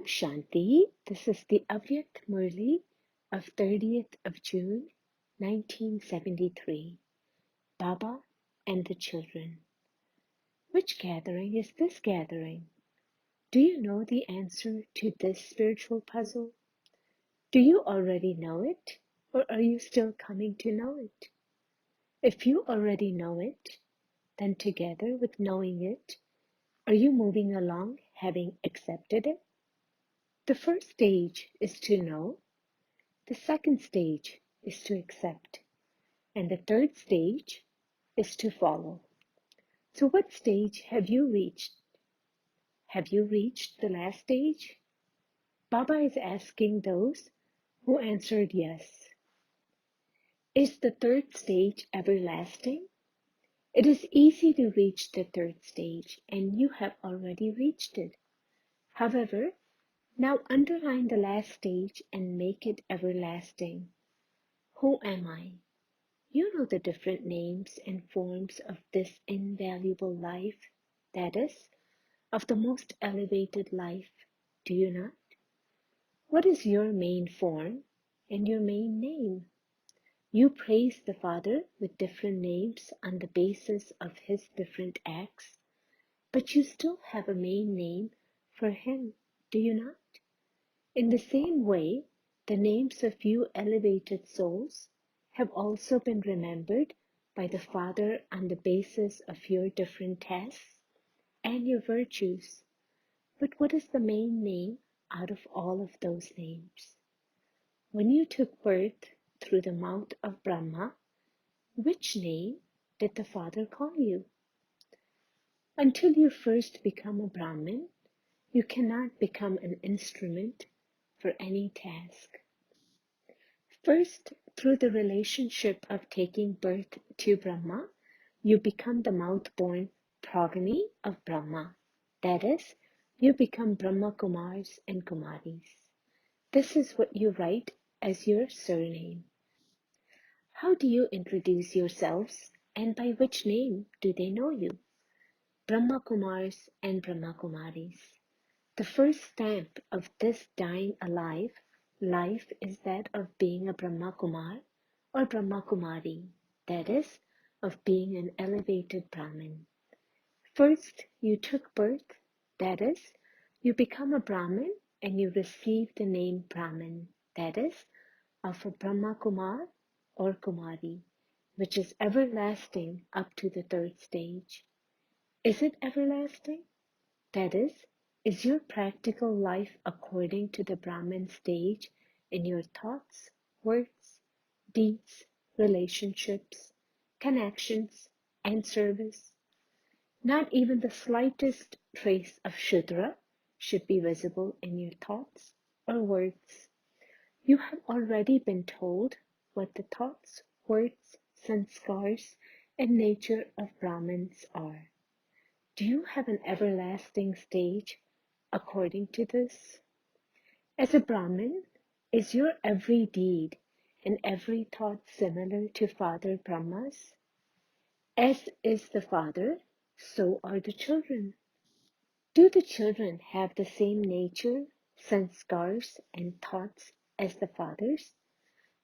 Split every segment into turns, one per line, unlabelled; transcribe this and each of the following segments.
Om Shanti. This is the Avyakt Murli of 30th of June, 1973. Baba and the Children. Which gathering is this gathering? Do you know the answer to this spiritual puzzle? Do you already know it, or are you still coming to know it? If you already know it, then together with knowing it, are you moving along having accepted it? The first stage is to know, the second stage is to accept, and the third stage is to follow. So what stage have you reached? Have you reached the last stage? Baba is asking those who answered yes. Is the third stage everlasting? It is easy to reach the third stage, and you have already reached it. However, now underline the last stage and make it everlasting. Who am I? You know the different names and forms of this invaluable life, that is, of the most elevated life, do you not? What is your main form and your main name? You praise the Father with different names on the basis of his different acts, but you still have a main name for him, do you not? In the same way, the names of you elevated souls have also been remembered by the Father on the basis of your different tasks and your virtues. But what is the main name out of all of those names? When you took birth through the mouth of Brahma, which name did the Father call you? Until you first become a Brahmin, you cannot become an instrument for any task. First, through the relationship of taking birth to Brahma, you become the mouth-born progeny of Brahma. That is, you become Brahma Kumars and Kumaris. This is what you write as your surname. How do you introduce yourselves, and by which name do they know you? Brahma Kumars and Brahma Kumaris. The first stamp of this dying alive life is that of being a Brahma Kumar or Brahma Kumari, that is, of being an elevated Brahmin. First, you took birth, that is, you become a Brahmin and you receive the name Brahman, that is, of a Brahma Kumar or Kumari, which is everlasting up to the third stage. Is it everlasting? That is your practical life according to the Brahman stage in your thoughts, words, deeds, relationships, connections, and service? Not even the slightest trace of shudra should be visible in your thoughts or words. You have already been told what the thoughts, words, sanskars, and nature of Brahmins are. Do you have an everlasting stage according to this? As a Brahmin, is your every deed and every thought similar to Father Brahma's? As is the Father, so are the children. Do the children have the same nature, sanskars, and thoughts as the Father's?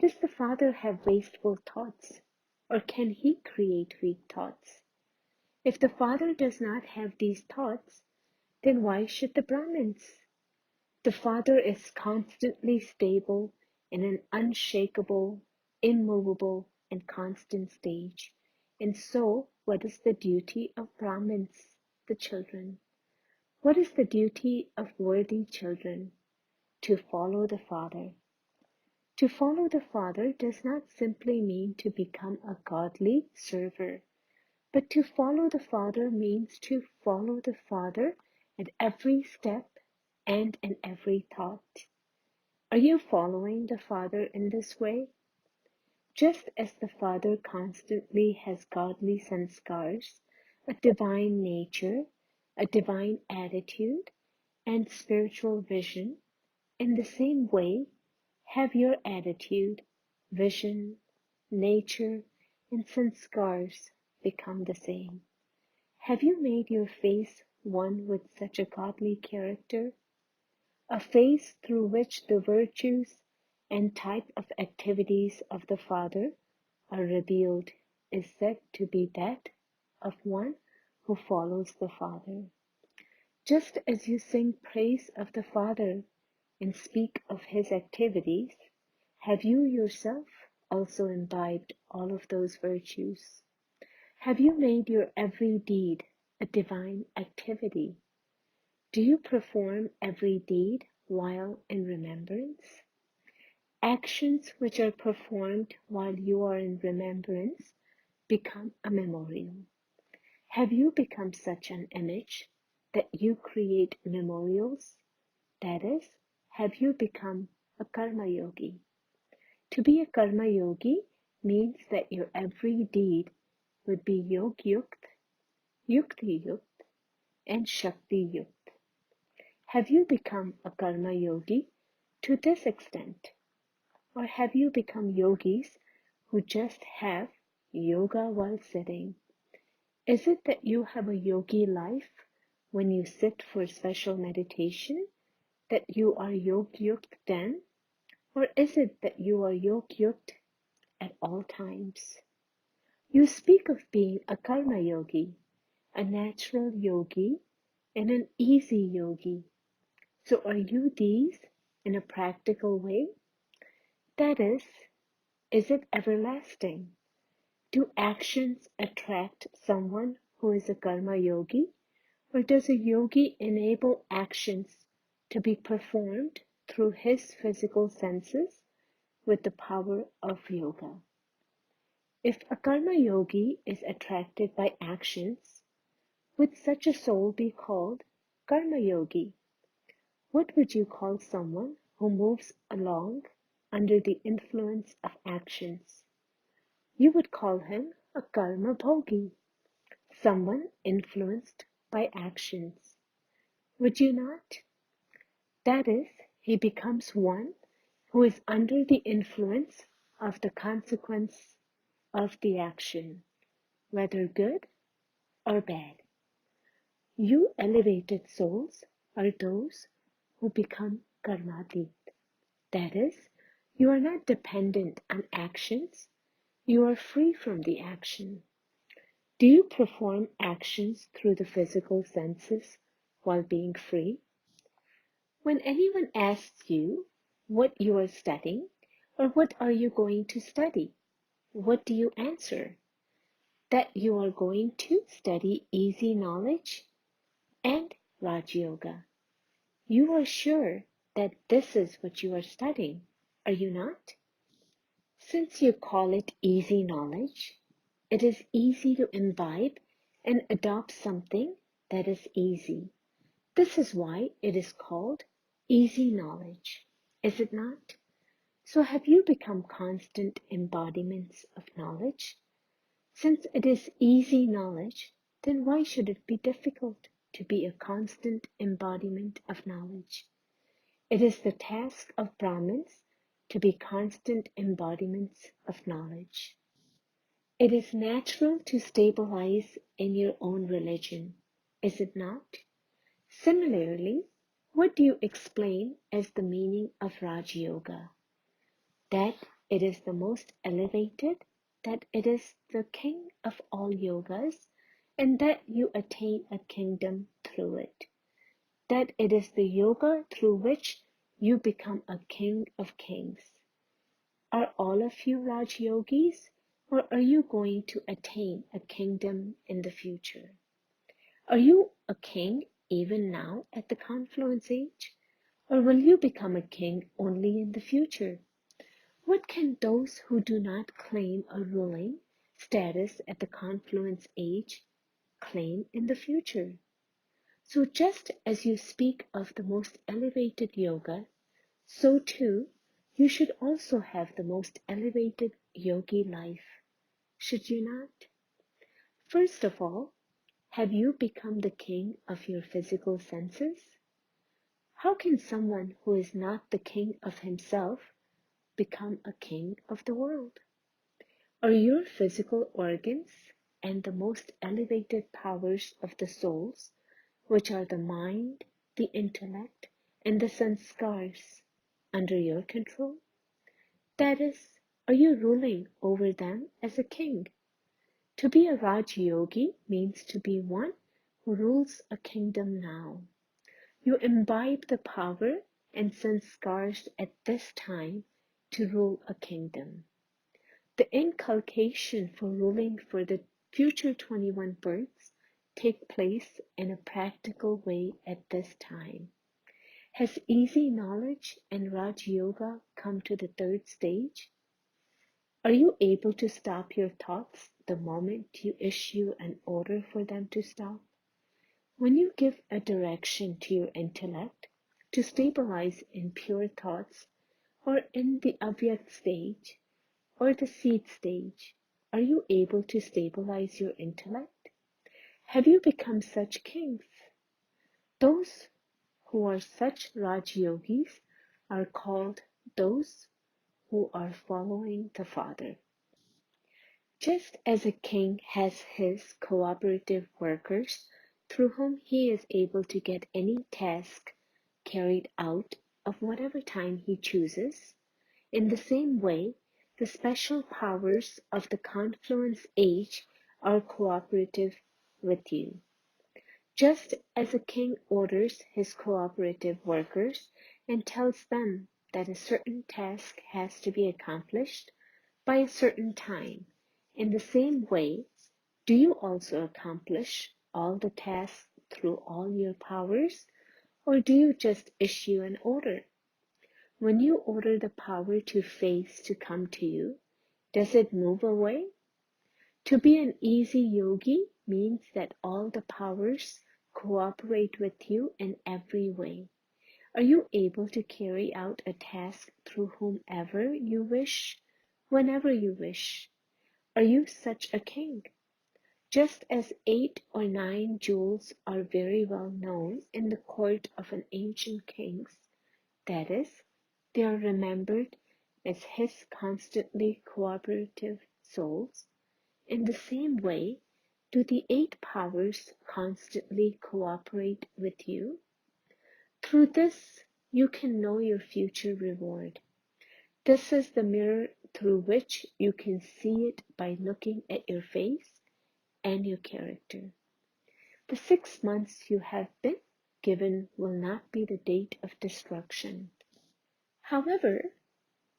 Does the Father have wasteful thoughts, or can he create weak thoughts? If the Father does not have these thoughts, then why should the Brahmins? The Father is constantly stable in an unshakable, immovable, and constant stage. And so, what is the duty of Brahmins, the children? What is the duty of worthy children? To follow the Father. To follow the Father does not simply mean to become a godly server, but to follow the Father means to follow the Father at every step and in every thought. Are you following the Father in this way? Just as the Father constantly has godly sanskars, a divine nature, a divine attitude, and spiritual vision, in the same way, have your attitude, vision, nature, and sanskars become the same. Have you made your face one with such a godly character? A phase through which the virtues and type of activities of the Father are revealed is said to be that of one who follows the Father. Just as you sing praise of the Father and speak of his activities, have you yourself also imbibed all of those virtues? Have you made your every deed a divine activity? Do you perform every deed while in remembrance? Actions which are performed while you are in remembrance become a memorial. Have you become such an image that you create memorials? That is, have you become a karma yogi? To be a karma yogi means that your every deed would be yog yukt, yukti yukt, and shakti yukt. Have you become a karma yogi to this extent? Or have you become yogis who just have yoga while sitting? Is it that you have a yogi life when you sit for special meditation, that you are yog yukt then? Or is it that you are yog yukt at all times? You speak of being a karma yogi, a natural yogi, and an easy yogi. So are you these in a practical way? That is it everlasting? Do actions attract someone who is a karma yogi? Or does a yogi enable actions to be performed through his physical senses with the power of yoga? If a karma yogi is attracted by actions, would such a soul be called karma yogi? What would you call someone who moves along under the influence of actions? You would call him a karma bhogi, someone influenced by actions. Would you not? That is, he becomes one who is under the influence of the consequence of the action, whether good or bad. You elevated souls are those who become karmadit. That is, you are not dependent on actions, you are free from the action. Do you perform actions through the physical senses while being free? When anyone asks you what you are studying or what are you going to study, what do you answer? That you are going to study easy knowledge and Raj Yoga. You are sure that this is what you are studying, are you not? Since you call it easy knowledge, it is easy to imbibe and adopt something that is easy. This is why it is called easy knowledge, is it not? So have you become constant embodiments of knowledge? Since it is easy knowledge, then why should it be difficult to be a constant embodiment of knowledge? It is the task of Brahmins to be constant embodiments of knowledge. It is natural to stabilize in your own religion, is it not? Similarly, what do you explain as the meaning of Raj Yoga? That it is the most elevated, that it is the king of all yogas, and that you attain a kingdom through it. That it is the yoga through which you become a king of kings. Are all of you Raj Yogis, or are you going to attain a kingdom in the future? Are you a king even now at the confluence age, or will you become a king only in the future? What can those who do not claim a ruling status at the confluence age claim in the future? So just as you speak of the most elevated yoga, so too you should also have the most elevated yogi life, should you not? First of all, have you become the king of your physical senses? How can someone who is not the king of himself become a king of the world? Are your physical organs and the most elevated powers of the souls, which are the mind, the intellect, and the sanskars under your control? That is, are you ruling over them as a king? To be a Raj Yogi means to be one who rules a kingdom now. You imbibe the power and sanskars at this time to rule a kingdom. The inculcation for ruling for the future 21 births take place in a practical way at this time. Has easy knowledge and Raj Yoga come to the third stage? Are you able to stop your thoughts the moment you issue an order for them to stop? When you give a direction to your intellect to stabilize in pure thoughts or in the Avyakt stage or the seed stage, are you able to stabilize your intellect? Have you become such kings? Those who are such Raj Yogis are called those who are following the Father. Just as a king has his cooperative workers through whom he is able to get any task carried out of whatever time he chooses, in the same way, the special powers of the confluence age are cooperative with you. Just as a king orders his cooperative workers and tells them that a certain task has to be accomplished by a certain time, in the same way, do you also accomplish all the tasks through all your powers, or do you just issue an order? When you order the power to face to come to you, does it move away? To be an easy yogi means that all the powers cooperate with you in every way. Are you able to carry out a task through whomever you wish, whenever you wish? Are you such a king? Just as 8 or 9 jewels are very well known in the court of an ancient king, that is, they are remembered as his constantly cooperative souls, in the same way do the 8 powers constantly cooperate with you. Through this, you can know your future reward. This is the mirror through which you can see it by looking at your face and your character. The 6 months you have been given will not be the date of destruction. However,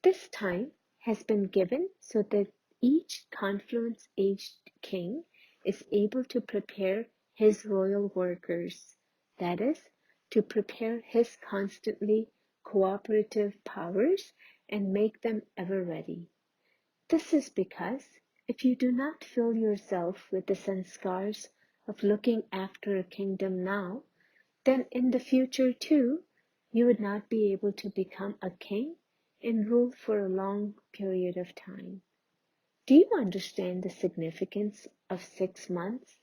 this time has been given so that each confluence-aged king is able to prepare his royal workers, that is, to prepare his constantly cooperative powers and make them ever ready. This is because if you do not fill yourself with the sanskars of looking after a kingdom now, then in the future too, you would not be able to become a king and rule for a long period of time. Do you understand the significance of 6 months?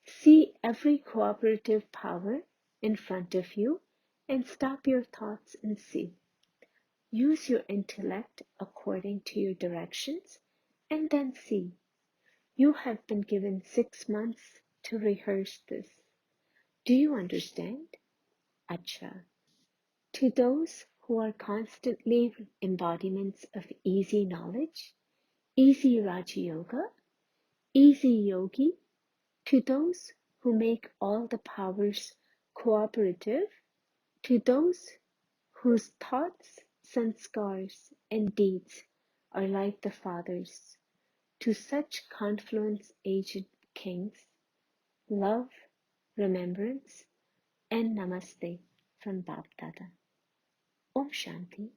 See every cooperative power in front of you and stop your thoughts and see. Use your intellect according to your directions and then see. You have been given 6 months to rehearse this. Do you understand? Acha. To those who are constantly embodiments of easy knowledge, easy Raja Yoga, easy yogi, to those who make all the powers cooperative, to those whose thoughts, sanskars, and deeds are like the Father's, to such confluence-aged kings, love, remembrance, and namaste from Bap Dada. Om Shanti.